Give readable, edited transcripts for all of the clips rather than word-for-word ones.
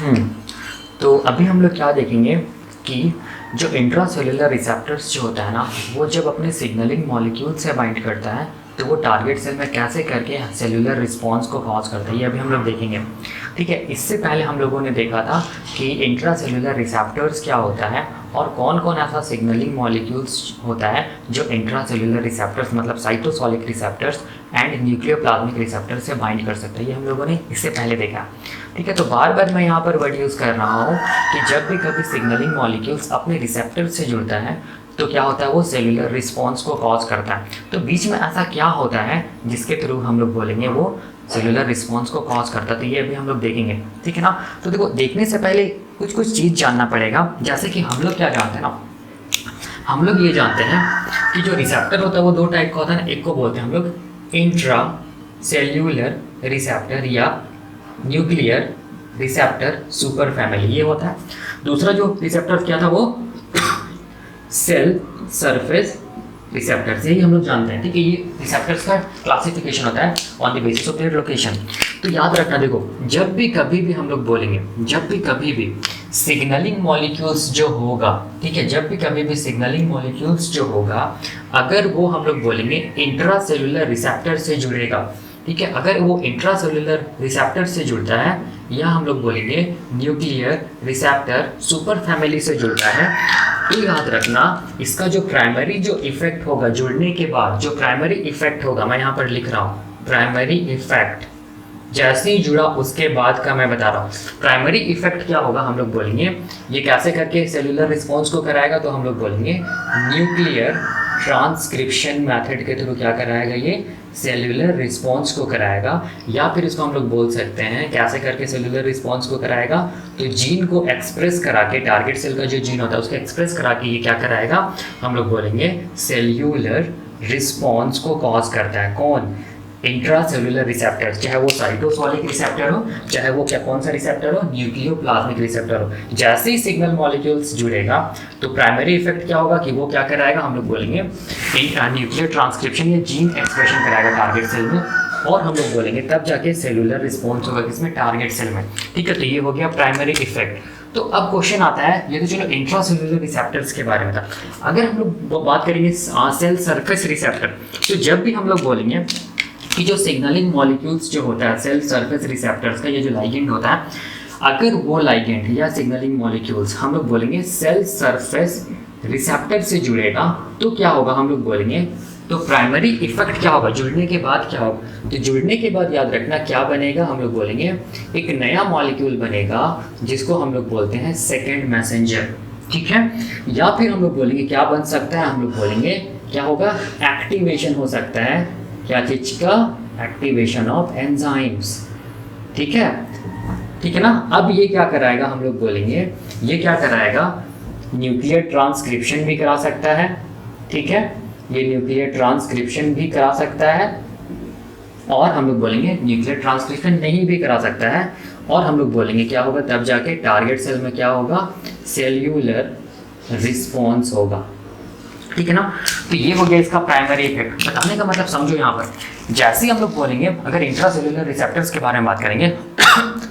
हम्म तो अभी हम लोग क्या देखेंगे कि जो इंट्रासेल्युलर रिसेप्टर्स जो होता है ना, वो जब अपने सिग्नलिंग मॉलिक्यूल से बाइंड करता है तो वो टारगेट सेल में कैसे करके सेलुलर रिस्पॉन्स को कॉज करता है, ये अभी हम लोग देखेंगे। ठीक है, इससे पहले हम लोगों ने देखा था कि इंट्रासेल्युलर रिसेप्टर्स क्या होता है और कौन कौन ऐसा सिग्नलिंग मॉलिक्यूल्स होता है जो इंट्रासेल्युलर रिसेप्टर्स मतलब cytosolic receptors and nucleoplasmic receptor से बाइंड कर सकता है, ये हम लोगों ने इससे पहले देखा। ठीक है, तो बार बार मैं यहाँ पर वर्ड यूज़ कर रहा हूँ कि जब भी कभी सिग्नलिंग मॉलिक्यूल्स अपने रिसेप्टर से जुड़ता है तो क्या होता है, वो सेलुलर रिस्पॉन्स को कॉज करता है। तो बीच में ऐसा क्या होता है जिसके थ्रू हम लोग बोलेंगे वो सेलुलर रिस्पॉन्स को कॉज करता है, तो ये अभी हम लोग देखेंगे। ठीक है ना, तो देखो देखने से पहले कुछ कुछ चीज़ जानना पड़ेगा। जैसे कि हम लोग क्या जानते हैं ना, हम लोग ये जानते हैं कि जो रिसेप्टर होता है वो दो टाइप का होता है ना, एक को बोलते हैं हम लोग इंट्रा सेल्यूलर रिसेप्टर या न्यूक्लियर रिसेप्टर सुपर फैमिली, ये होता है। दूसरा जो रिसेप्टर क्या था वो सेल सरफेस रिसेप्टर्स, यही हम लोग जानते हैं। ठीक है, ये रिसेप्टर्स का क्लासिफिकेशन होता है on the basis of their location. तो याद रखना, देखो जब भी कभी भी हम लोग बोलेंगे, जब भी कभी भी सिग्नलिंग मॉलिक्यूल्स जो होगा, ठीक है, जब भी कभी भी सिग्नलिंग मॉलिक्यूल्स जो होगा, अगर वो हम लोग बोलेंगे इंट्रासेल्युलर रिसेप्टर से जुड़ेगा, ठीक है, अगर वो इंट्रासेल्युलर रिसेप्टर से जुड़ता है या हम लोग बोलेंगे न्यूक्लियर रिसेप्टर सुपर फैमिली से जुड़ता है, तो याद रखना इसका जो प्राइमरी जो इफेक्ट होगा जुड़ने के बाद, जो प्राइमरी इफेक्ट होगा, मैं यहाँ पर लिख रहा हूँ प्राइमरी इफेक्ट, जैसे ही जुड़ा उसके बाद का मैं बता रहा हूँ प्राइमरी इफेक्ट क्या होगा। हम लोग बोलेंगे ये कैसे करके सेलुलर रिस्पॉन्स को कराएगा, तो हम लोग बोलेंगे न्यूक्लियर ट्रांसक्रिप्शन मेथड के थ्रू क्या कराएगा, ये सेलुलर रिस्पॉन्स को कराएगा। या फिर इसको हम लोग बोल सकते हैं कैसे करके सेलुलर रिस्पॉन्स को कराएगा, तो जीन को एक्सप्रेस करा के, टारगेट सेल का जो जीन होता है उसको एक्सप्रेस करा के ये क्या कराएगा, हम लोग बोलेंगे सेल्यूलर रिस्पॉन्स को कॉज करता है। कौन? इंट्रासेल्युलर रिसेप्टर, चाहे वो साइटोसोलिक रिसेप्टर हो, चाहे वो क्या कौन सा रिसेप्टर हो, न्यूक्लियोप्लाज्मिक रिसेप्टर हो। जैसे ही सिग्नल मॉलिक्यूल्स जुड़ेगा तो प्राइमरी इफेक्ट क्या होगा कि वो क्या कराएगा, हम लोग बोलेंगे न्यूक्लियर ट्रांसक्रिप्शन या जीन एक्सप्रेशन कराएगा टारगेट सेल में, और हम लोग बोलेंगे तब जाके सेलुलर रिस्पॉन्स होगा किसमें, टारगेट सेल में। ठीक है, तो ये हो गया प्राइमरी इफेक्ट। तो अब क्वेश्चन आता है, ये तो चलो इंट्रासेल्युलर रिसेप्टर्स के बारे में था। अगर हम लोग बात करेंगे सेल सरफेस रिसेप्टर, तो जब भी हम लोग बोलेंगे कि जो सिग्नलिंग मॉलिक्यूल्स जो होता है सेल सरफेस रिसेप्टर्स का, ये जो लाइगेंड होता है, अगर वो लाइगेंड या सिग्नलिंग मॉलिक्यूल्स हम लोग बोलेंगे सेल सरफेस रिसेप्टर से जुड़ेगा तो क्या होगा, हम लोग बोलेंगे तो प्राइमरी इफेक्ट क्या होगा, जुड़ने के बाद क्या होगा, तो जुड़ने के बाद याद रखना क्या बनेगा, हम लोग बोलेंगे एक नया मॉलिक्यूल बनेगा जिसको हम लोग बोलते हैं सेकेंड मैसेंजर। ठीक है, या फिर हम लोग बोलेंगे क्या बन सकता है, हम लोग बोलेंगे क्या होगा, एक्टिवेशन हो सकता है, क्या चीज का, एक्टिवेशन ऑफ एंजाइम्स। ठीक है, ठीक है ना। अब ये क्या कराएगा, हम लोग बोलेंगे ये क्या कराएगा, न्यूक्लियर ट्रांसक्रिप्शन भी करा सकता है। ठीक है, ये न्यूक्लियर ट्रांसक्रिप्शन भी करा सकता है, और हम लोग बोलेंगे न्यूक्लियर ट्रांसक्रिप्शन नहीं भी करा सकता है, और हम लोग बोलेंगे क्या होगा, तब जाके टारगेट सेल में क्या होगा, सेल्यूलर रिस्पॉन्स होगा। ठीक है ना, तो ये हो गया इसका प्राइमरी इफेक्ट। बताने का मतलब समझो, यहाँ पर जैसे ही हम लोग बोलेंगे अगर इंट्रासेल्युलर रिसेप्टर्स के बारे में बात करेंगे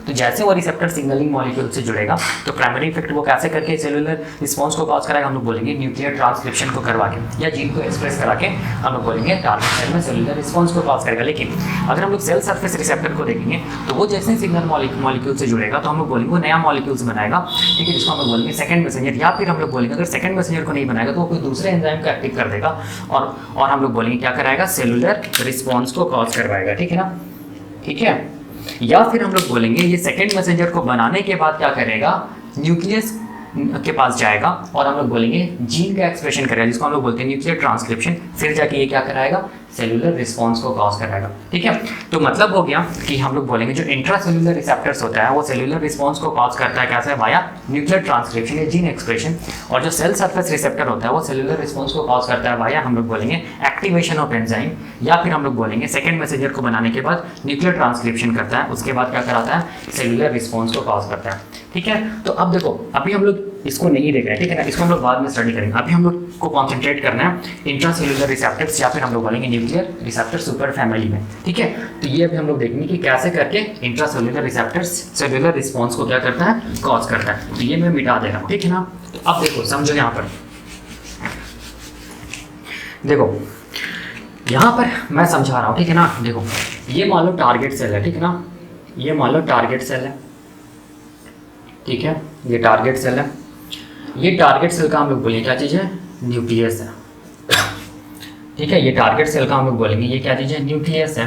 तो जैसे वो रिसेप्टर सिग्नलिंग मॉलिक्यूल से जुड़ेगा तो प्राइमरी इफेक्ट वो कैसे करके सेलुलर रिस्पॉन्स को कॉज कराएगा, हम लोग बोलेंगे न्यूक्लियर ट्रांसक्रिप्शन को करवा के या जीन को एक्सप्रेस करा के हम लोग बोलेंगे टारगेट सेल में सेलुलर रिस्पॉन्स को कॉज करेगा। लेकिन अगर हम लोग सेल सरफेस रिसेप्टर को देखेंगे तो वो जैसे सिग्नल मॉलिक्यूल से जुड़ेगा तो हम लोग बोलेंगे वो नया मॉलिक्यूल्स बनाएगा। ठीक है, जिसको हम लोग बोलेंगे सेकंड मैसेंजर, या फिर हम लोग बोलेंगे अगर सेकंड मैसेंजर को नहीं बनाएगा तो वो कोई दूसरे एंजाइम को एक्टिव कर देगा और हम लोग बोलेंगे क्या कराएगा, सेलुलर रिस्पॉन्स को कॉज करवाएगा। ठीक है ना, ठीक है, या फिर हम लोग बोलेंगे ये सेकेंड मैसेंजर को बनाने के बाद क्या करेगा, न्यूक्लियस के पास जाएगा और हम लोग बोलेंगे जीन का एक्सप्रेशन करेगा, जिसको हम लोग बोलते हैं न्यूक्लियर ट्रांसक्रिप्शन, फिर जाके ये क्या कराएगा, सेलुलर रिस्पॉन्स को कॉज कराएगा। ठीक है, तो मतलब हो गया कि हम लोग बोलेंगे जो इंट्रासेलुलर रिसेप्टर्स होता है वो सेलुलर रिस्पॉन्स को कॉज करता है कैसे, वाया न्यूक्लियर ट्रांसक्रिप्शन या जीन एक्सप्रेशन, और जो सेल सरफेस रिसेप्टर होता है वो सेलुलर रिस्पॉन्स को कॉज करता है वाया हम लोग बोलेंगे एक्टिवेशन ऑफ एंजाइम, या फिर हम लोग बोलेंगे सेकेंड मैसेंजर को बनाने के बाद न्यूक्लियर ट्रांसक्रिप्शन करता है, उसके बाद क्या कराता है, सेलुलर रिस्पॉन्स को कॉज करता है। ठीक है। तो अब देखो, अभी हम लोग इसको नहीं देख रहे हैं, ठीक है ना, इसको हम लोग बाद में स्टडी करेंगे। अभी हम लोग को कॉन्सेंट्रेट करना है इंट्रासेल्युलर रिसेप्टर्स या फिर हम लोग बोलेंगे न्यूक्लियर रिसेप्टर सुपर फैमिली में, ठीक है। तो ये अभी हम लोग देखेंगे कि कैसे करके इंट्रासेल्युलर रिसेप्टर्स सेल्युलर रिस्पॉन्स को क्या करता है, कॉज करता है। तो ये मैं मिटा दे रहा हूँ, ठीक है ना। तो अब देखो समझो, यहाँ पर देखो, यहाँ पर मैं समझा रहा हूँ, ठीक है ना। देखो ये मान लो टारगेट सेल है, ठीक है ना, ये मान लो टारगेट सेल है, ठीक है, ये टारगेट सेल है। ये टारगेट सेल का हम लोग बोलेंगे क्या चीज़ है, न्यूक्लियस है, ठीक है। ये टारगेट सेल का हम लोग बोलेंगे ये क्या चीज़ है, न्यूक्लियस है।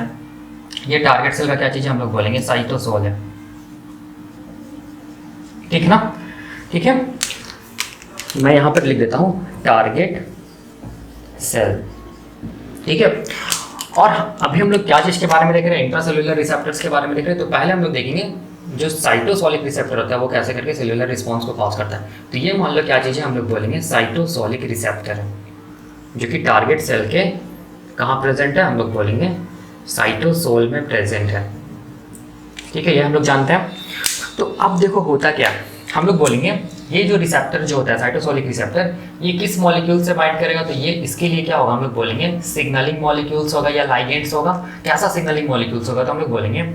ये टारगेट सेल का क्या चीज़ है, हम लोग बोलेंगे साइटोसोल है, ठीक है ना, ठीक है। मैं यहाँ पर लिख देता हूँ टारगेट सेल, ठीक है। और अभी हम लोग क्या चीज़ के बारे में देख रहे हैं, इंट्रासेल्युलर रिसेप्टर्स के बारे में देख रहे हैं। तो पहले हम लोग देखेंगे जो साइटोसोलिक रिसेप्टर होता है वो कैसे करके सेल्युलर रिस्पॉन्स को कॉज करता है। तो ये मान लो क्या चीज़ है, हम लोग बोलेंगे साइटोसोलिक रिसेप्टर है, जो कि टारगेट सेल के कहाँ प्रेजेंट है, हम लोग बोलेंगे साइटोसोल में प्रेजेंट है, ठीक है, ये हम लोग जानते हैं। तो अब देखो होता क्या, हम लोग बोलेंगे ये जो रिसेप्टर जो होता है साइटोसोलिक रिसेप्टर, ये किस मॉलिक्यूल से बाइंड करेगा। तो ये इसके लिए क्या होगा, हम लोग बोलेंगे सिग्नलिंग मॉलिक्यूल्स होगा या लाइगेंड्स होगा। कैसा सिग्नलिंग मॉलिक्यूल्स होगा, तो हम लोग बोलेंगे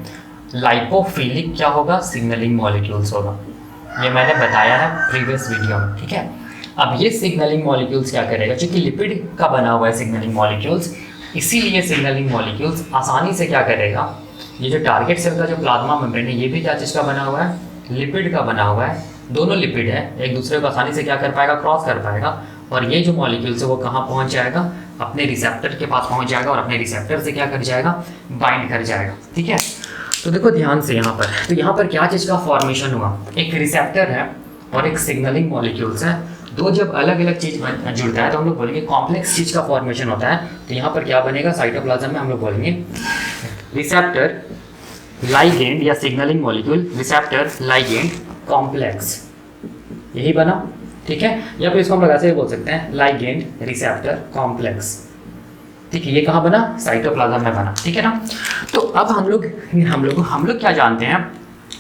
लाइपोफिलिक क्या होगा, सिग्नलिंग मॉलिक्यूल्स होगा। ये मैंने बताया है प्रीवियस वीडियो में, ठीक है। अब ये सिग्नलिंग मॉलिक्यूल्स क्या करेगा, क्योंकि लिपिड का बना हुआ है सिग्नलिंग मॉलिक्यूल्स, इसीलिए सिग्नलिंग मॉलिक्यूल्स आसानी से क्या करेगा, ये जो टारगेट सेल का जो प्लाज्मा मेम्ब्रेन है ये भी क्या चीज़ का बना हुआ है, लिपिड का बना हुआ है। दोनों लिपिड है, एक दूसरे को आसानी से क्या कर पाएगा, क्रॉस कर पाएगा। और ये जो मॉलिक्यूल्स है वो कहाँ पहुँच जाएगा, अपने रिसेप्टर के पास पहुँच जाएगा और अपने रिसेप्टर से क्या कर जाएगा, बाइंड कर जाएगा, ठीक है। तो देखो ध्यान से यहाँ पर, तो यहाँ पर क्या चीज़ का फॉर्मेशन हुआ, एक रिसेप्टर है और एक सिग्नलिंग मॉलिक्यूल्स है। दो जब अलग अलग चीज़ जुड़ता है तो हम लोग बोलेंगे कॉम्प्लेक्स चीज़ का फॉर्मेशन होता है। तो यहाँ पर क्या बनेगा, साइटोप्लाज्म में हम लोग बोलेंगे रिसेप्टर लाइगेंड या signalling molecule receptor ligand complex, यही बना, ठीक है। या फिर इसको हम लोग ऐसे ही बोल सकते हैं लाइगेंड रिसेप्टर कॉम्प्लेक्स, ठीक है। ये कहाँ बना, साइटोप्लाज्म में बना, ठीक है ना। तो अब हम लोग क्या जानते हैं,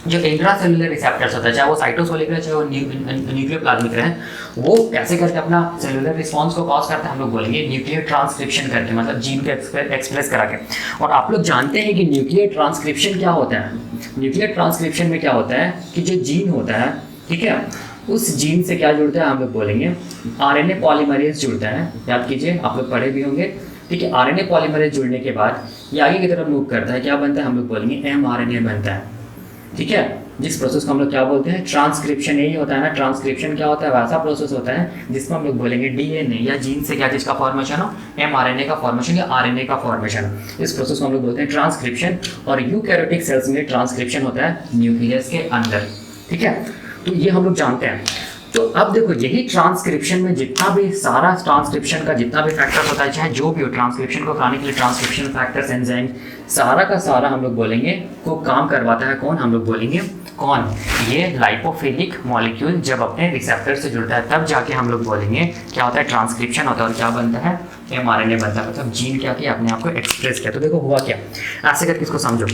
जो इंट्रासेल्युलर रिसेप्टर्स होता है, चाहे वो साइटोसोलिक है चाहे वो न्यूक्लियोप्लाज्मिक है, वो कैसे करके अपना सेलुलर रिस्पॉन्स को कॉज करते हैं, हम लोग बोलेंगे न्यूक्लियर ट्रांसक्रिप्शन करके, मतलब जीन को एक्सप्रेस करा के। और आप लोग जानते हैं कि न्यूक्लियर ट्रांसक्रिप्शन क्या होता है। न्यूक्लियर ट्रांसक्रिप्शन में क्या होता है कि जो जीन होता है, ठीक है, उस जीन से क्या जुड़ता है, हम लोग बोलेंगे आरएनए पॉलीमरेज जुड़ता है। याद कीजिए, आप लोग पढ़े भी होंगे, ठीक है। आरएनए पॉलीमरेज जुड़ने के बाद ये आगे की तरफ मूव करता है, क्या बनता है, हम लोग बोलेंगे एमआरएनए बनता है, ठीक है। जिस प्रोसेस को हम लोग क्या बोलते हैं, ट्रांसक्रिप्शन। यही होता है ना, ट्रांसक्रिप्शन क्या होता है, वैसा प्रोसेस होता है जिसमें हम लोग बोलेंगे डीएनए या जीन से क्या चीज़ का फॉर्मेशन हो, एमआरएनए का फॉर्मेशन या आरएनए का फॉर्मेशन। इस प्रोसेस को हम लोग बोलते हैं ट्रांसक्रिप्शन। और यूकैरियोटिक सेल्स में ट्रांसक्रिप्शन होता है न्यूक्लियस के अंदर, ठीक है। तो ये हम लोग जानते हैं। तो अब देखो, यही ट्रांसक्रिप्शन में जितना भी सारा ट्रांसक्रिप्शन का जितना भी फैक्टर्स होता है, चाहे जो भी हो, ट्रांसक्रिप्शन को कराने के लिए ट्रांसक्रिप्शन फैक्टर्स, एंजाइम, सारा का सारा हम लोग बोलेंगे को काम करवाता है कौन, हम लोग बोलेंगे कौन, ये लाइपोफिलिक मॉलिक्यूल जब अपने रिसेप्टर से जुड़ता है तब जाके हम लोग बोलेंगे क्या होता है, ट्रांसक्रिप्शन होता है। और क्या बनता है, एमआरएनए बनता है, मतलब जीन क्या किया, अपने आप को एक्सप्रेस किया। तो देखो हुआ क्या, ऐसे करके इसको समझो।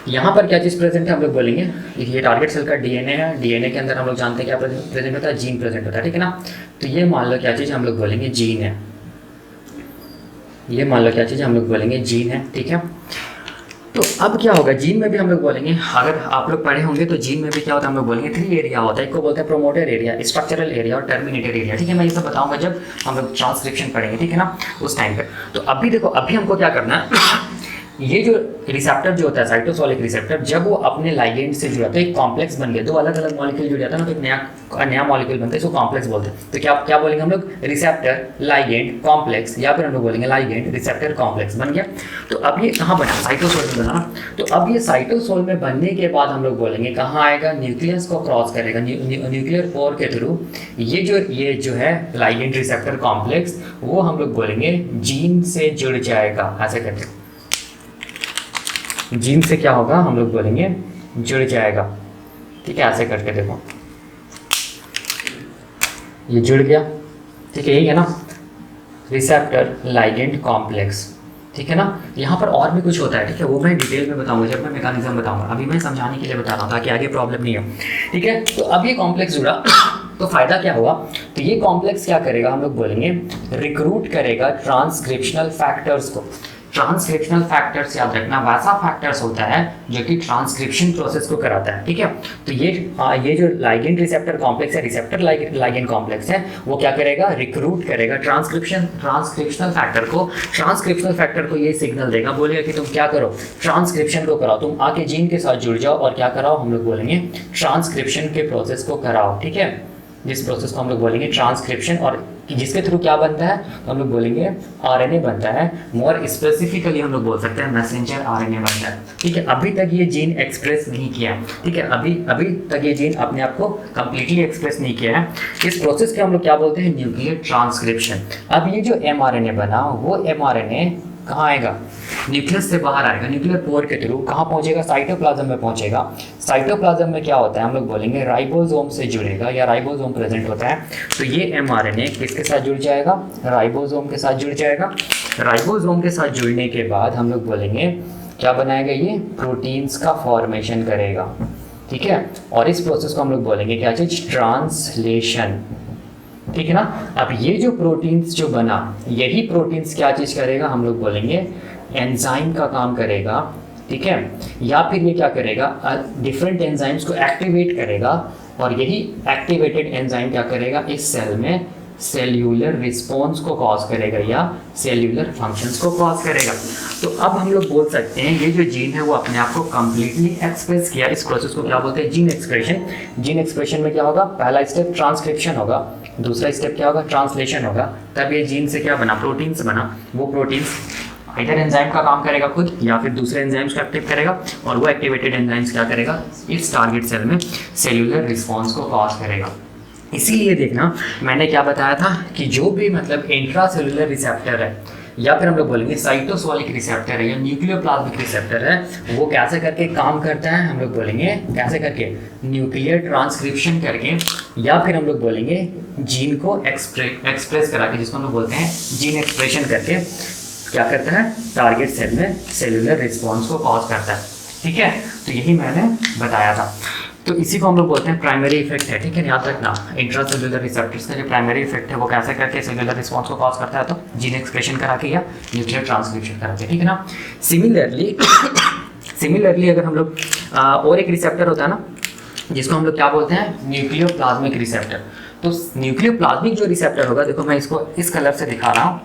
यहाँ पर क्या चीज़ प्रेजेंट है, हम लोग बोलेंगे ये टारगेट सेल का डीएनए है। डीएनए के अंदर हम लोग जानते हैं क्या प्रेजेंट होता है, जीन प्रेजेंट होता है, ठीक है ना। तो ये मान लो क्या चीज़, हम लोग बोलेंगे जीन है। ये मान लो क्या चीज़, हम लोग बोलेंगे जीन है, ठीक है। तो अब क्या होगा, जीन में भी हम लोग बोलेंगे, अगर आप लोग पढ़े होंगे तो जीन में भी क्या होता है, हम लोग बोलेंगे 3 एरिया होता है। एक को बोलते हैं प्रोमोटर एरिया, स्ट्रक्चरल एरिया और टर्मिनेटेड एरिया, ठीक है। मैं ये सब बताऊंगा जब हम लोग ट्रांसक्रिप्शन पढ़ेंगे, ठीक है ना, उस टाइम पे। तो अभी देखो, अभी हमको क्या करना है, ये जो रिसेप्टर जो होता है साइटोसोलिक रिसेप्टर, जब वो अपने लाइगेंड से जुड़ा तो एक कॉम्प्लेक्स बन गया, दो अलग अलग मॉलिक्यूल जुड़ जाता है ना, तो एक नया मॉलिक्यूल बनता है, इसको कॉम्प्लेक्स बोलते हैं। तो क्या बोलेंगे हम लोग, रिसेप्टर लाइगेंड कॉम्प्लेक्स, या फिर हम लोग बोलेंगे लाइगेंड रिसेप्टर कॉम्प्लेक्स बन गया। तो अब ये कहाँ बना, साइटोसोल में बना ना। तो अब ये साइटोसोल में बनने के बाद हम लोग बोलेंगे कहाँ आएगा, न्यूक्लियस को क्रॉस करेगा, न्यूक्लियर पोर के थ्रू ये जो है लाइगेंड रिसेप्टर कॉम्प्लेक्स, वो हम लोग बोलेंगे जीन से जुड़ जाएगा। ऐसे करके जीन से क्या होगा, हम लोग बोलेंगे जुड़ जाएगा, ठीक है। ऐसे करके देखो, ये जुड़ गया, ठीक है, यही है ना, रिसेप्टर लाइगेंड कॉम्प्लेक्स, ठीक है ना। यहाँ पर और भी कुछ होता है, ठीक है, वो मैं डिटेल में बताऊंगा जब मैं मैकेनिज्म बताऊंगा, अभी मैं समझाने के लिए बता रहा हूँ ताकि आगे प्रॉब्लम नहीं हो, ठीक है। तो अब ये कॉम्प्लेक्स जुड़ा तो फायदा क्या हुआ, तो ये कॉम्प्लेक्स क्या करेगा, हम लोग बोलेंगे रिक्रूट करेगा ट्रांसक्रिप्शनल फैक्टर्स को। ट्रांसक्रिप्शनल फैक्टर्स याद रखना वैसा फैक्टर्स होता है जो कि ट्रांसक्रिप्शन प्रोसेस को कराता है, ठीक है। तो ये जो लाइगेंड रिसेप्टर कॉम्प्लेक्स है, रिसेप्टर लाइगेंड कॉम्प्लेक्स है, वो क्या करेगा, रिक्रूट करेगा ट्रांसक्रिप्शनल फैक्टर को। ट्रांसक्रिप्शनल फैक्टर को ये सिग्नल देगा, बोलेगा कि तुम क्या करो, ट्रांसक्रिप्शन को कराओ, तुम आके जीन के साथ जुड़ जाओ और क्या कराओ, हम लोग बोलेंगे ट्रांसक्रिप्शन के प्रोसेस को कराओ, ठीक है। जिस प्रोसेस को हम लोग बोलेंगे ट्रांसक्रिप्शन, और जिसके थ्रू क्या बनता है, तो हम लोग बोलेंगे आरएनए बनता है। मोर स्पेसिफिकली हम लोग बोल सकते हैं मैसेंजर आरएनए बनता है, ठीक है। अभी तक ये जीन एक्सप्रेस नहीं किया है, ठीक है, अभी तक ये जीन अपने आप को कंप्लीटली एक्सप्रेस नहीं किया है। इस प्रोसेस को हम लोग क्या बोलते हैं, न्यूक्लियर ट्रांसक्रिप्शन। अब ये जो एमआरएनए बना, वो एमआरएनए कहाँ आएगा, न्यूक्लियस से बाहर आएगा, न्यूक्लियर पोर के थ्रू कहाँ पहुंचेगा, साइटोप्लाज्म में पहुंचेगा। साइटोप्लाज्म में क्या होता है, हम लोग बोलेंगे राइबोसोम से जुड़ेगा या राइबोसोम प्रेजेंट होता है। तो ये एमआरएनए किसके साथ जुड़ जाएगा, राइबोसोम के साथ जुड़ जाएगा। राइबोसोम के साथ जुड़ने के बाद हम लोग बोलेंगे क्या बनाएगा, ये प्रोटीन्स का फॉर्मेशन करेगा, ठीक है। और इस प्रोसेस को हम लोग बोलेंगे क्या चीज, ट्रांसलेशन, ठीक है ना। अब ये जो प्रोटीन्स जो बना, यही प्रोटीन्स क्या चीज करेगा, हम लोग बोलेंगे एंजाइम का काम करेगा, ठीक है। या फिर ये क्या करेगा, डिफरेंट एंजाइम्स को एक्टिवेट करेगा, और यही एक्टिवेटेड एंजाइम क्या करेगा, इस सेल में सेल्यूलर रिस्पॉन्स को कॉज करेगा या सेल्यूलर फंक्शंस को कॉज करेगा। तो अब हम लोग बोल सकते हैं ये जो जीन है वो अपने आप को कंप्लीटली एक्सप्रेस किया। इस प्रोसेस को क्या बोलते हैं, जीन एक्सप्रेशन। जीन एक्सप्रेशन में क्या होगा, पहला स्टेप ट्रांसक्रिप्शन होगा, दूसरा स्टेप क्या होगा, ट्रांसलेशन होगा। तब ये जीन से क्या बना, प्रोटीन्स बना। वो प्रोटीन्स इधर एंजाइम का काम करेगा खुद, या फिर दूसरे एंजाइम्स को एक्टिव करेगा, और वो एक्टिवेटेड एंजाइम्स क्या करेगा, इस टारगेट सेल में सेल्यूलर रिस्पॉन्स को कॉज करेगा। इसीलिए देखना मैंने क्या बताया था कि जो भी मतलब इंट्रासेलुलर रिसेप्टर है, या फिर हम लोग बोलेंगे साइटोसोलिक रिसेप्टर है या न्यूक्लियोप्लाज्मिक रिसेप्टर है, वो कैसे करके काम करता है, हम लोग बोलेंगे कैसे करके, न्यूक्लियर ट्रांसक्रिप्शन करके, या फिर हम लोग बोलेंगे जीन को एक्सप्रेस करा के, जिसको हम लोग बोलते हैं जीन एक्सप्रेशन करके क्या करता है, टारगेट सेल में सेलुलर रिस्पॉन्स को कॉज करता है, ठीक है। तो यही मैंने बताया था। तो इसी को हम लोग बोलते हैं प्राइमरी इफेक्ट है, ठीक है, याद रखना। इंट्रासेलुलर रिसेप्टर्स का जो प्राइमरी इफेक्ट है वो कैसे करके सेलुलर रिस्पॉन्स को कॉज करता है, तो जीन एक्सप्रेशन करा के या न्यूक्लियर ट्रांसक्रिप्शन करा के, ठीक है ना। सिमिलरली अगर हम लोग और एक रिसेप्टर होता है ना, जिसको हम लोग क्या बोलते हैं, न्यूक्लियोप्लाज्मिक रिसेप्टर। तो न्यूक्लियोप्लाज्मिक जो रिसेप्टर होगा, देखो मैं इसको इस कलर से दिखा रहा हूँ,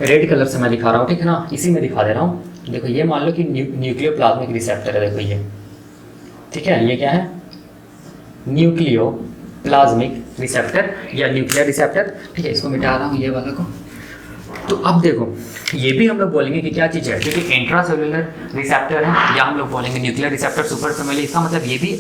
रेड कलर से मैं दिखा रहा हूँ, ठीक है ना, इसी में दिखा दे रहा हूँ। देखो ये मान लो कि न्यूक्लियोप्लाज्मिक रिसेप्टर है, देखो ये, ठीक है, ये क्या है, न्यूक्लियोप्लाज्मिक रिसेप्टर या न्यूक्लियर रिसेप्टर, ठीक है। इसको मिटा रहा हूँ ये वाला को। तो अब देखो ये भी हम लोग बोलेंगे कि क्या चीज़ है, क्योंकि इंट्रासेलुलर रिसेप्टर है, या हम लोग बोलेंगे न्यूक्लियर रिसेप्टर सुपर फैमिली। इसका मतलब ये भी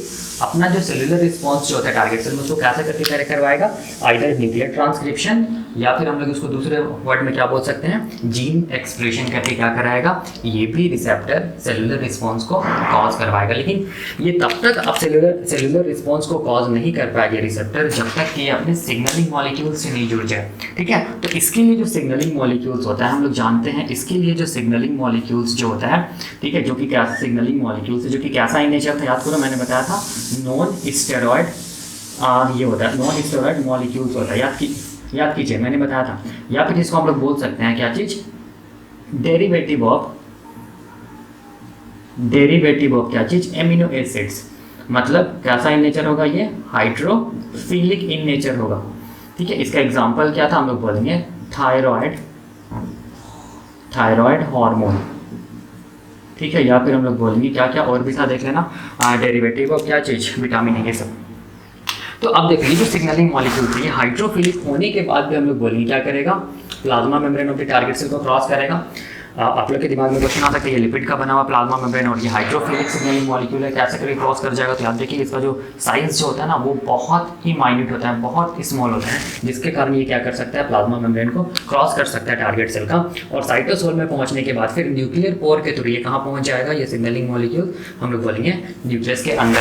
अपना जो सेलुलर रिस्पॉन्स जो होता है टारगेट सेल में, उसको कैसे करके करवाएगा, आइदर न्यूक्लियर ट्रांसक्रिप्शन, या फिर हम लोग इसको दूसरे वर्ड में क्या बोल सकते हैं, जीन एक्सप्रेशन करके क्या कराएगा, ये भी रिसेप्टर सेलुलर रिस्पॉन्स को कॉज करवाएगा। लेकिन ये तब तक अब सेलुलर रिस्पॉन्स को कॉज नहीं कर पाएगा रिसेप्टर, जब तक कि ये अपने सिग्नलिंग मॉलिक्यूल्स से नहीं जुड़ जाए, ठीक है। तो इसके लिए जो सिग्नलिंग मॉलिक्यूल्स होता है, हम लोग जानते हैं, इसके लिए जो सिग्नलिंग मॉलिक्यूल्स जो होता है, ठीक है, जो कि क्या सिग्नलिंग मॉलिक्यूल्स है, जो कि कैसा इन नेचर था, याद करो मैंने बताया था, नॉन स्टेरॉइड ये होता है, नॉन स्टेरॉइड मॉलिक्यूल्स होता है, याद कीजिए मैंने बताया था। या फिर इसको हम लोग बोल सकते हैं क्या चीज, डेरिवेटिव ऑफ क्या चीज, एमिनो एसिड्स। मतलब कैसा इन नेचर होगा, ये हाइड्रोफिलिक इन नेचर होगा, ठीक है। इसका एग्जांपल क्या था, हम लोग बोलेंगे थायराइड हार्मोन, ठीक है। या फिर हम लोग बोलेंगे क्या क्या और भी था, देख लेना, डेरिवेटिव ऑफ क्या चीज, विटामिन ए, ये सब। तो अब देखिए जो सिग्नलिंग मॉलिक्यूल है, ये हाइड्रोफिलिक होने के बाद भी हम लोग बोलेंगे क्या करेगा, plasma membrane of the target cell को क्रॉस करेगा। आप लोग के दिमाग में क्वेश्चन आ सकता है, ये लिपिड का बना हुआ प्लाज्मा मेम्ब्रेन और ये हाइड्रोफिलिक सिग्नलिंग मॉलिक्यूल है, कैसे करके क्रॉस कर जाएगा। तो याद देखिए इसका जो साइज जो होता है ना, वो बहुत ही माइन्यूट होता है, बहुत स्मॉल होता है, जिसके कारण ये क्या कर सकता है, प्लाज्मा मेम्ब्रेन को क्रॉस कर सकता है टारगेट सेल का। और साइटोसोल में पहुंचने के बाद फिर न्यूक्लियर पोर के थ्रू ये कहाँ पहुंच जाएगा, ये सिग्नलिंग मॉलिक्यूल हम लोग बोलेंगे न्यूक्लियस के अंदर।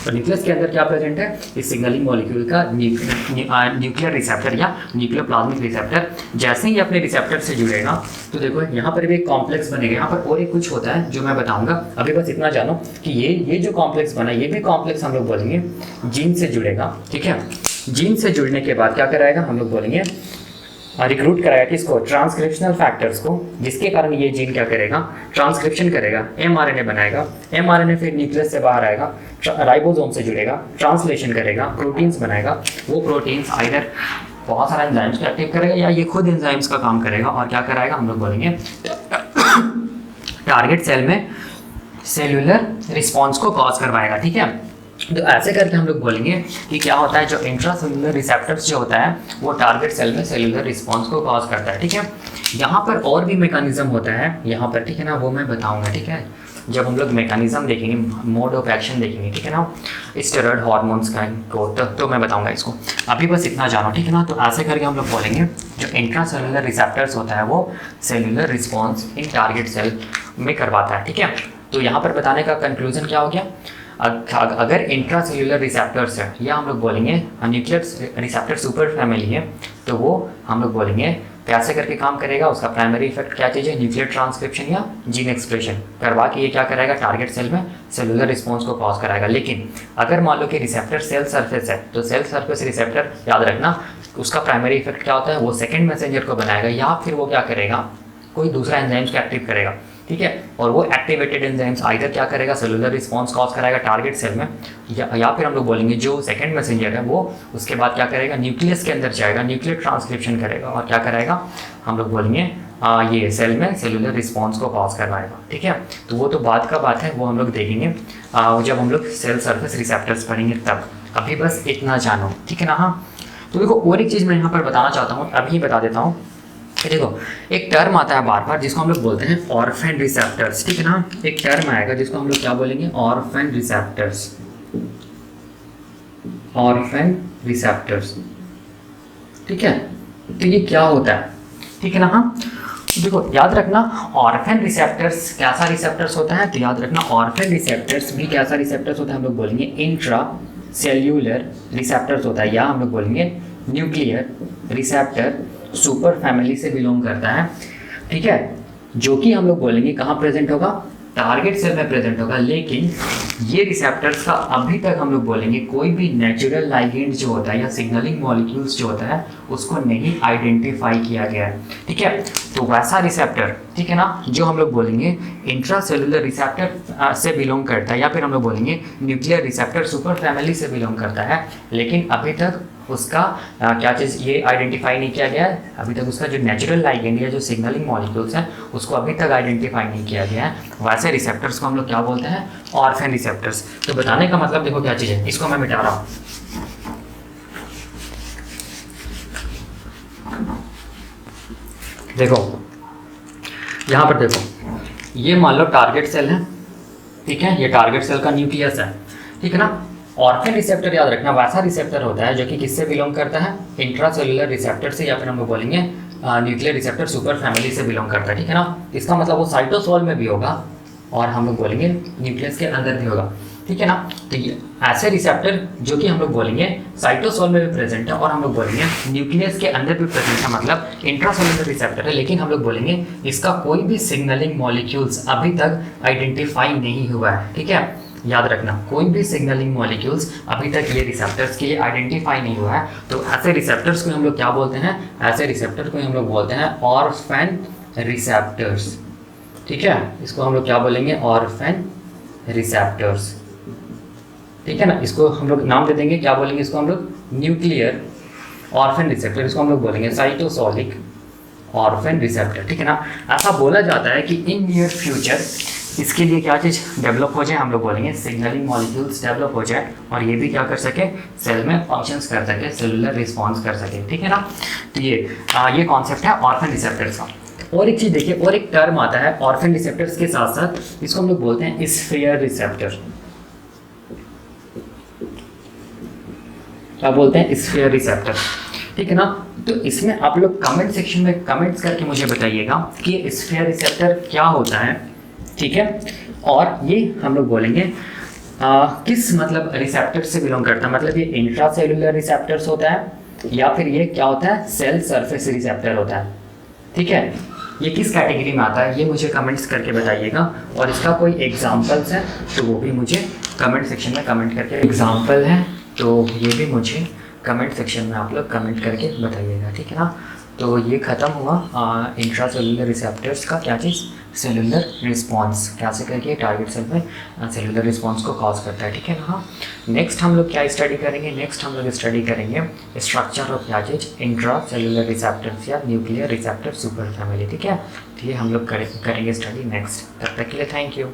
तो न्यूक्लियस के अंदर क्या प्रेजेंट है, इस सिग्नलिंग मॉलिक्यूल का न्यूक्लियर रिसेप्टर या न्यूक्लियर प्लाज्मिक रिसेप्टर। जैसे ही अपने रिसेप्टर से जुड़ेगा तो देखो यहाँ पर भी एक कॉम्प्लेक्स बनेगा, यहाँ पर और एक कुछ होता है जो मैं बताऊंगा, अभी बस इतना जानो कि ये जो कॉम्प्लेक्स बना ये भी कॉम्प्लेक्स हम लोग बोलेंगे जीन से जुड़ेगा। ठीक है, जीन से जुड़ने के बाद क्या कराएगा, हम लोग बोलेंगे रिक्रूट कराएगा किसको, ट्रांसक्रिप्शनल फैक्टर्स को, जिसके कारण ये जीन क्या करेगा, ट्रांसक्रिप्शन करेगा, एमआरएनए बनाएगा, एमआरएनए फिर न्यूक्लियस से बाहर आएगा, राइबोसोम से जुड़ेगा, ट्रांसलेशन करेगा, प्रोटीन्स बनाएगा, वो प्रोटीन्स आइदर बहुत सारा एंजाइम्स को एक्टिव करेगा या ये खुद एंजाइम्स का काम करेगा और क्या कराएगा, हम लोग बोलेंगे टारगेट सेल में सेल्यूलर रिस्पॉन्स को कॉज करवाएगा। ठीक है, तो ऐसे करके हम लोग बोलेंगे कि क्या होता है, जो इंट्रासेल्युलर रिसेप्टर्स जो होता है वो टारगेट सेल में सेल्यूलर रिस्पॉन्स को कॉज करता है। ठीक है, यहाँ पर और भी मैकेनिज्म होता है यहाँ पर, ठीक है ना, वो मैं बताऊंगा। ठीक है, जब हम लोग मैकेनिज्म देखेंगे, मोड ऑफ एक्शन देखेंगे, ठीक है ना, स्टेरॉयड हार्मोन्स का को तो मैं बताऊंगा इसको, अभी बस इतना जानो। ठीक है ना, तो ऐसे करके हम लोग बोलेंगे जो इंट्रासेल्युलर रिसेप्टर्स होता है वो cellular response in target cell में करवाता है। ठीक है, तो यहाँ पर बताने का कंक्लूजन क्या हो गया, अगर इंट्रासेल्युलर रिसेप्टर्स है या हम लोग बोलेंगे न्यूक्लियर रिसेप्टर सुपर फैमिली है, तो वो हम लोग बोलेंगे कैसे करके काम करेगा, उसका प्राइमरी इफेक्ट क्या चीज़ है, न्यूक्लियर ट्रांसक्रिप्शन या जीन एक्सप्रेशन करवा के ये क्या कराएगा, टारगेट सेल में सेलुलर रिस्पॉन्स को कॉज कराएगा। लेकिन अगर मान लो कि रिसेप्टर सेल सरफेस है तो सेल सरफेस रिसेप्टर याद रखना उसका प्राइमरी इफेक्ट क्या होता है, वो सेकेंड मैसेंजर को बनाएगा या फिर वो क्या करेगा, कोई दूसरा एंजाइम्स को एक्टिव करेगा। ठीक है, और वो एक्टिवेटेड एंजाइम्स आइदर क्या करेगा, सेलुलर रिस्पॉन्स कॉज कराएगा टारगेट सेल में या फिर हम लोग बोलेंगे जो सेकंड मैसेंजर है वो उसके बाद क्या करेगा, न्यूक्लियस के अंदर जाएगा, न्यूक्लियर ट्रांसक्रिप्शन करेगा और क्या कराएगा, हम लोग बोलेंगे ये सेल में सेलुलर रिस्पॉन्स को कॉज करवाएगा। ठीक है, तो वो तो बाद का बात है, वो हम लोग देखेंगे जब हम लोग सेल सरफेस रिसेप्टर्स पढ़ेंगे तब। अभी बस इतना जानो। ठीक है ना। हाँ, तो देखो और एक चीज़ मैं यहाँ पर बताना चाहता हूँ, अभी बता देता हूँ। देखो एक टर्म आता है बार बार जिसको हम लोग बोलते हैं ऑर्फेन रिसेप्टर्स। ठीक है ना, एक टर्म आएगा जिसको हम लोग क्या बोलेंगे, ऑर्फेन रिसेप्टर्स, ऑर्फेन रिसेप्टर्स। ठीक है, तो ये क्या होता है, ठीक है ना। हाँ, देखो याद रखना ऑर्फेन रिसेप्टर्स कैसा रिसेप्टर्स होता है, तो याद रखना ऑर्फेन रिसेप्टर्स भी कैसा रिसेप्टर्स होता है, हम लोग बोलेंगे इंट्रा सेल्यूलर रिसेप्टर्स होता है या हम लोग बोलेंगे न्यूक्लियर रिसेप्टर सुपर फैमिली से बिलोंग करता है। ठीक है, जो कि हम लोग बोलेंगे कहाँ प्रेजेंट होगा, टारगेट सेल में प्रेजेंट होगा। लेकिन ये रिसेप्टर्स का अभी तक हम लोग बोलेंगे कोई भी नेचुरल लाइगेंड जो होता है या सिग्नलिंग मॉलिक्यूल्स जो होता है उसको नहीं आइडेंटिफाई किया गया है। ठीक है, तो वैसा रिसेप्टर, ठीक है ना, जो हम लोग बोलेंगे इंट्रासेलुलर रिसेप्टर से बिलोंग करता है या फिर हम लोग बोलेंगे न्यूक्लियर रिसेप्टर सुपर फैमिली से बिलोंग करता है, लेकिन अभी तक उसका क्या चीज़ ये आइडेंटिफाई नहीं किया गया है। अभी तक उसका जो नेचुरल लाइगेंड या जो सिग्नलिंग मॉलिक्यूल्स हैं उसको अभी तक आइडेंटिफाई नहीं किया गया है। वैसे रिसेप्टर्स को हम लोग क्या बोलते हैं, ऑर्फेन रिसेप्टर्स। तो बताने का मतलब देखो क्या चीज़ है, इसको मैं मिटा रहा हूँ। देखो यहाँ पर देखो, ये मान लो टारगेट सेल है, ठीक है, ये टारगेट सेल का न्यूक्लियस है। ठीक है ना, ऑर्फेन रिसेप्टर याद रखना वैसा रिसेप्टर होता है जो कि किससे बिलोंग करता है, इंट्रासेल्युलर रिसेप्टर से या फिर हम बोलेंगे न्यूक्लियर रिसेप्टर सुपर फैमिली से बिलोंग करता है। ठीक है ना, इसका मतलब वो साइटोसोल में भी होगा और हम लोग बोलेंगे न्यूक्लियस के अंदर भी होगा। ठीक है ना, तो ये ऐसे रिसेप्टर जो कि हम लोग बोलेंगे साइटोसोल में भी प्रेजेंट है और हम लोग बोलेंगे न्यूक्लियस के अंदर भी प्रेजेंट है, मतलब इंट्रासेल्युलर रिसेप्टर है। लेकिन हम लोग बोलेंगे इसका कोई भी सिग्नलिंग मॉलिक्यूल्स अभी तक आइडेंटिफाई नहीं हुआ है। ठीक है, याद रखना कोई भी सिग्नलिंग मॉलिक्यूल्स अभी तक ये रिसेप्टर्स के लिए आइडेंटिफाई नहीं हुआ है। तो ऐसे रिसेप्टर्स को हम लोग क्या बोलते हैं, ऐसे रिसेप्टर को हम लोग बोलते हैं ऑर्फेन रिसेप्टर्स। ठीक है, इसको हम लोग क्या बोलेंगे, ऑर्फेन रिसेप्टर्स। ठीक है ना, इसको हम लोग नाम दे देंगे, क्या बोलेंगे इसको हम लोग, न्यूक्लियर ऑर्फेन रिसेप्टर। इसको हम लोग बोलेंगे साइटोसोलिक ऑर्फेन रिसेप्टर। ठीक है ना, ऐसा बोला जाता है कि इन नियर फ्यूचर इसके लिए क्या चीज़ डेवलप हो जाए, हम लोग बोलेंगे सिग्नलिंग मॉलिक्यूल्स डेवलप हो जाए और ये भी क्या कर सके, सेल में फंक्शंस कर सके, सेलुलर रिस्पॉन्स कर सके। ठीक है ना, तो ये कॉन्सेप्ट है ऑर्फेन रिसेप्टर्स का। और एक चीज़ देखिए, और एक टर्म आता है ऑर्फेन रिसेप्टर्स के साथ साथ, इसको हम लोग बोलते हैं स्फीयर रिसेप्टर। क्या बोलते हैं, स्फीयर रिसेप्टर। ठीक है ना, तो इसमें आप लोग कमेंट सेक्शन में कमेंट्स करके मुझे बताइएगा कि स्फीयर रिसेप्टर क्या होता है। ठीक है, और ये हम लोग बोलेंगे किस मतलब रिसेप्टर से बिलोंग करता है, मतलब ये इंट्रा सेलुलर रिसेप्टर्स होता है या फिर ये क्या होता है, सेल सरफेस रिसेप्टर होता है। ठीक है, ये किस कैटेगरी में आता है ये मुझे कमेंट्स करके बताइएगा, और इसका कोई एग्जांपल्स है तो वो भी मुझे कमेंट सेक्शन में कमेंट करके, एग्जांपल है तो ये भी मुझे कमेंट सेक्शन में आप लोग कमेंट करके बताइएगा। ठीक है ना, तो ये ख़त्म हुआ इंट्रा सेलुलर रिसेप्टर्स का क्या चीज़, सेलुलर रिस्पॉन्स, कैसे करके टारगेट सेल में सेलुलर रिस्पॉन्स को कॉज करता है। ठीक है ना। नेक्स्ट हम लोग क्या स्टडी करेंगे, नेक्स्ट हम लोग स्टडी करेंगे स्ट्रक्चर ऑफ क्या चीज़, इंट्रा सेलुलर रिसेप्टर्स या न्यूक्लियर रिसेप्टर सुपर फैमिली। ठीक है, तो ये हम लोग करेंगे स्टडी नेक्स्ट। तब तक के लिए थैंक यू।